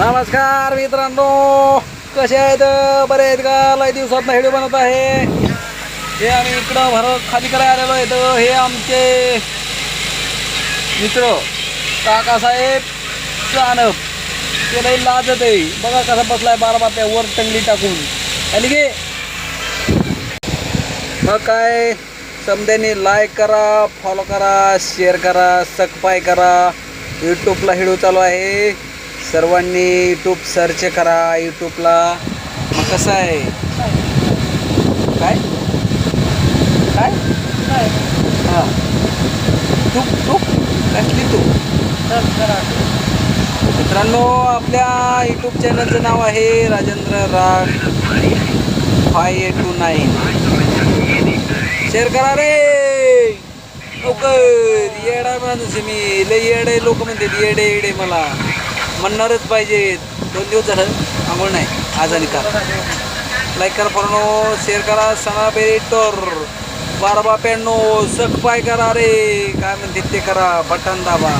नमस्कार मित्रांनो, कसे आहेत? बरे आहेत का? लय दिवसात व्हिडिओ बनवत आहे. हे आम्ही इकडं भरत खाली करायला आलेलो आहे. हे आमचे मित्र काकासाहेब सानप, ते लई लाजत आहे. बघा कसा बसलाय बारा बाप्या वर टंगली टाकून. आणि गे मग काय, समद्यांनी लाईक करा, फॉलो करा, शेअर करा, सबस्क्राईब करा. यूट्यूबला व्हिडिओ चालू आहे, सर्वांनी यूट्यूब सर्च करा. यूट्यूबला मग कसं आहे, काय काय हां, तूप तूप कसली तूप. मित्रांनो, आपल्या यूट्यूब चॅनलचं नाव आहे राजेंद्र राग 5829. शेअर करा रे लवकर. येडा माणूस आहे मी, लय येडे लोक म्हणतात. येडे येडे मला म्हणणारच पाहिजे. 2 दिवस झालं आंघोळ नाही आज. आणि का लाईक करा, फॉलो शेअर करा. सणा बेरीटोर बारा बाप्यांनो सबस्क्राईब करा रे. काय म्हणते ते करा, बटन दाबा.